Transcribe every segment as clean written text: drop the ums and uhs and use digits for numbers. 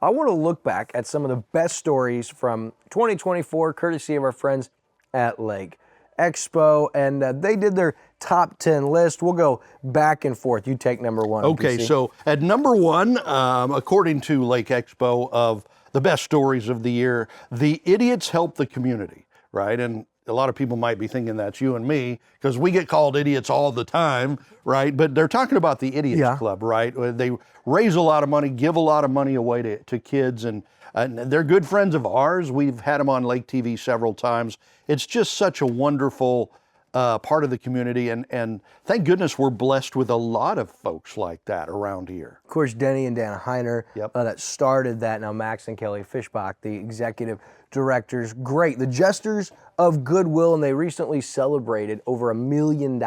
I want to look back at some of the best stories from 2024, courtesy of our friends at Lake Expo, and they did their top 10 list. We'll go back and forth. You take number one. Okay, PC. so at number one, according to Lake Expo, of the best stories of the year, the idiots help the community, right? And a lot of people might be thinking that's you and me because we get called idiots all the time, right? But they're talking about the Idiots Club, right? They raise a lot of money, give a lot of money away to kids, and they're good friends of ours. We've had them on Lake TV several times. It's just such a wonderful part of the community, and thank goodness we're blessed with a lot of folks like that around here. Of course, Denny and Dan Heiner that started that. Now Max and Kelly Fishbach, the executive directors. Great. The Jesters of Goodwill, and they recently celebrated over $1 million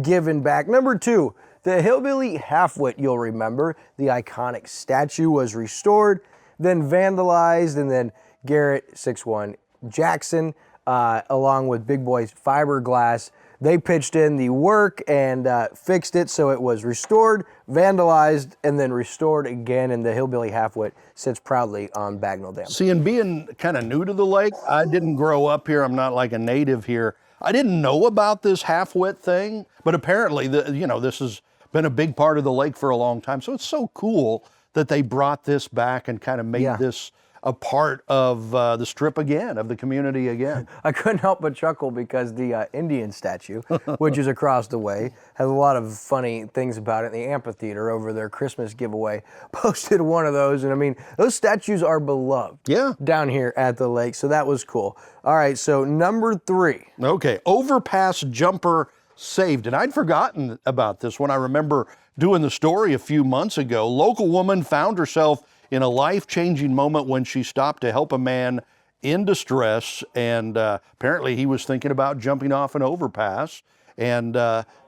given back. Number two, the Hillbilly Halfwit, you'll remember. The iconic statue was restored, then vandalized, and then Garrett 6'1" Jackson, along with Big Boy's Fiberglass, they pitched in the work and fixed it so it was restored, vandalized, and then restored again, and the Hillbilly Halfwit sits proudly on Bagnell Dam. See, and being kind of new to the lake, I didn't grow up here. I'm not like a native here. I didn't know about this half-wit thing, but apparently, this has been a big part of the lake for a long time. So it's so cool that they brought this back and kind of made this a part of the strip again, of the community again. I couldn't help but chuckle because the Indian statue, which is across the way, has a lot of funny things about it. The amphitheater over their Christmas giveaway posted one of those, and I mean, those statues are beloved down here at the lake, so that was cool. All right, so number three. Okay, overpass jumper saved, and I'd forgotten about this when I remember doing the story a few months ago. Local woman found herself in a life-changing moment when she stopped to help a man in distress, and apparently he was thinking about jumping off an overpass, and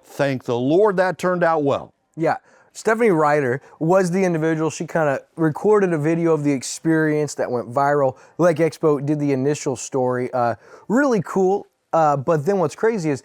thank the Lord that turned out well. Yeah, Stephanie Ryder was the individual. She kind of recorded a video of the experience that went viral. Lake Expo did the initial story. Really cool. But then what's crazy is,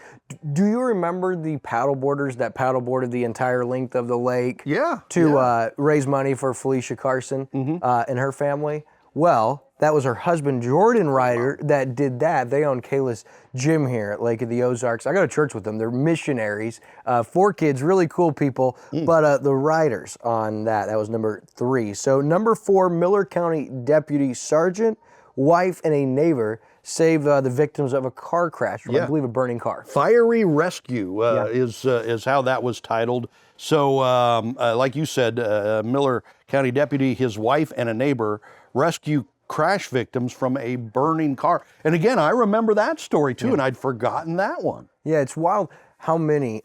do you remember the paddleboarders that paddleboarded the entire length of the lake to raise money for Felicia Carson and her family? Well, that was her husband, Jordan Ryder, that did that. They own Kayla's Gym here at Lake of the Ozarks. I go to church with them. They're missionaries. 4 kids, really cool people. But the Ryders on that was number 3. So number 4, Miller County Deputy Sergeant, wife, and a neighbor saved the victims of a car crash from, I believe, a burning car. Fiery Rescue is how that was titled. So, like you said, Miller County Deputy, his wife, and a neighbor rescue crash victims from a burning car. And again, I remember that story too, and I'd forgotten that one. Yeah, it's wild how many,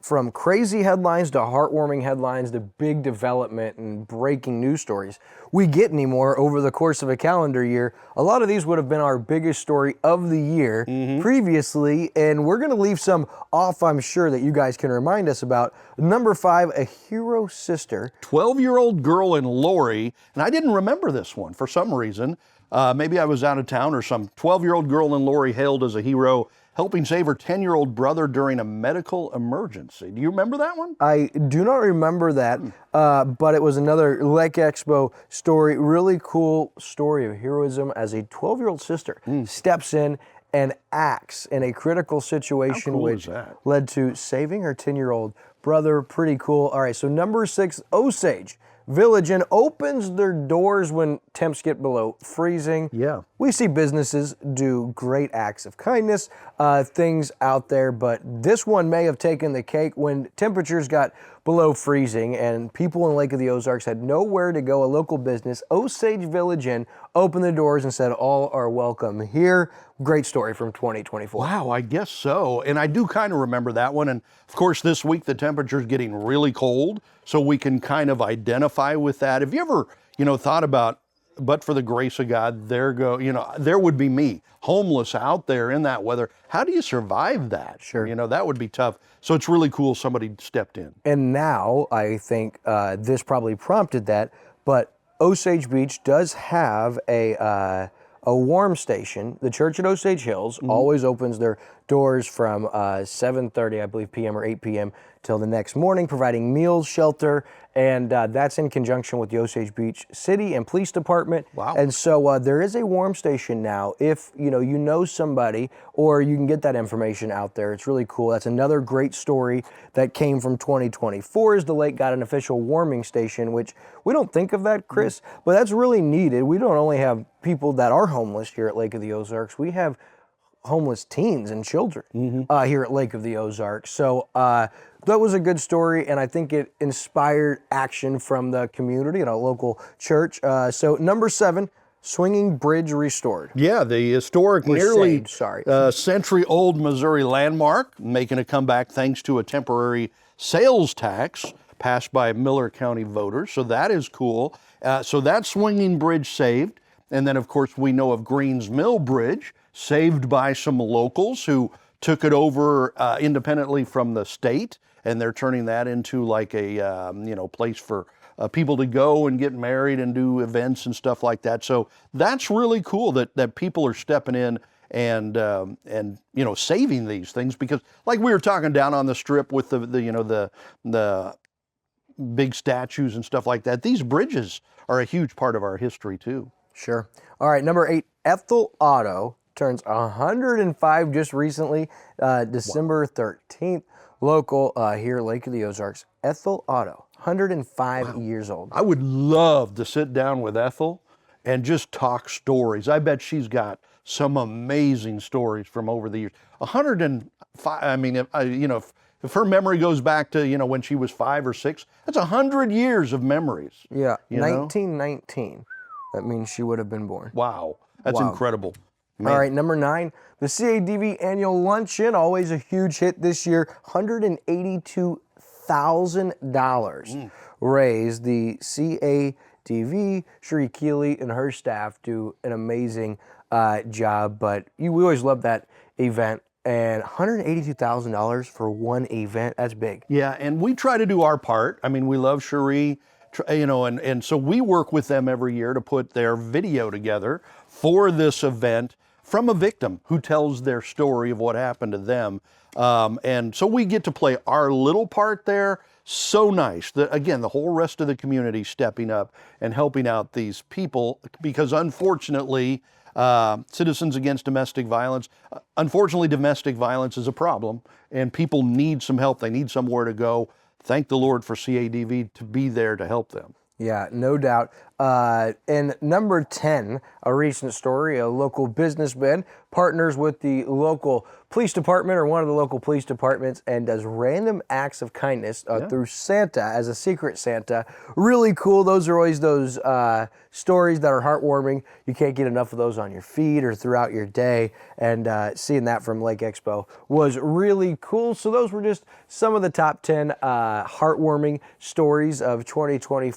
from crazy headlines to heartwarming headlines to big development and breaking news stories we get anymore over the course of a calendar year. A lot of these would have been our biggest story of the year previously, and we're going to leave some off, I'm sure, that you guys can remind us about. Number 5, a hero sister. 12-year-old girl in Lori, and I didn't remember this one for some reason. Maybe I was out of town or some 12-year-old girl in Lori hailed as a hero, helping save her 10-year-old brother during a medical emergency. Do you remember that one? I do not remember that, but it was another Lake Expo story. Really cool story of heroism as a 12-year-old sister steps in and acts in a critical situation, which led to saving her 10-year-old brother. Pretty cool. All right, so number 6, Osage Village Inn opens their doors when temps get below freezing. Yeah. We see businesses do great acts of kindness, things out there, but this one may have taken the cake when temperatures got below freezing and people in Lake of the Ozarks had nowhere to go. A local business, Osage Village Inn, opened the doors and said, all are welcome here. Great story from 2024. Wow, I guess so. And I do kind of remember that one. And of course, this week the temperature's getting really cold, so we can kind of identify with that. Have you ever, thought about, but for the grace of God, there would be me, homeless out there in that weather. How do you survive that? Sure. That would be tough. So it's really cool somebody stepped in. And now I think this probably prompted that, but Osage Beach does have a warm station. The church at Osage Hills always opens their doors from 7:30, I believe, p.m. or 8 p.m. till the next morning, providing meals, shelter, and that's in conjunction with the Osage Beach City and Police Department. Wow. And so there is a warm station now. If you know somebody, or you can get that information out there, it's really cool. That's another great story that came from 2024. Is the lake got an official warming station, which we don't think of that, Chris, but that's really needed. We don't only have people that are homeless here at Lake of the Ozarks. We have homeless teens and children here at Lake of the Ozarks. So that was a good story, and I think it inspired action from the community and a local church. So number 7, swinging bridge restored. Yeah, the historic, nearly century-old Missouri landmark making a comeback thanks to a temporary sales tax passed by Miller County voters. So that is cool. So that swinging bridge saved. And then, of course, we know of Greens Mill Bridge, saved by some locals who took it over independently from the state, and they're turning that into like a place for people to go and get married and do events and stuff like that. So that's really cool that people are stepping in and saving these things, because like we were talking down on the strip with the big statues and stuff like that, these bridges are a huge part of our history too. Sure. All right, number 8, Ethel Auto turns 105 just recently, December 13th. Local here, Lake of the Ozarks. Ethel Auto, 105 years old. I would love to sit down with Ethel and just talk stories. I bet she's got some amazing stories from over the years. 105, I mean, if her memory goes back to, when she was 5 or 6, that's 100 years of memories. Yeah, 1919. That means she would have been born. Wow, that's incredible. Man. All right, number 9, the CADV annual luncheon, always a huge hit this year, $182,000 raised. The CADV, Sheree Keeley and her staff do an amazing job, but we always love that event. And $182,000 for one event, that's big. Yeah, and we try to do our part. I mean, we love Sheree, and so we work with them every year to put their video together for this event from a victim who tells their story of what happened to them. And so we get to play our little part there. So nice that, again, the whole rest of the community stepping up and helping out these people, because unfortunately, Citizens Against Domestic Violence, unfortunately, domestic violence is a problem, and people need some help. They need somewhere to go. Thank the Lord for CADV to be there to help them. Yeah, no doubt. And number 10, a recent story, a local businessman partners with the local police department or one of the local police departments and does random acts of kindness through Santa as a secret Santa. Really cool. Those are always those stories that are heartwarming. You can't get enough of those on your feed or throughout your day. And seeing that from Lake Expo was really cool. So those were just some of the top 10 heartwarming stories of 2024.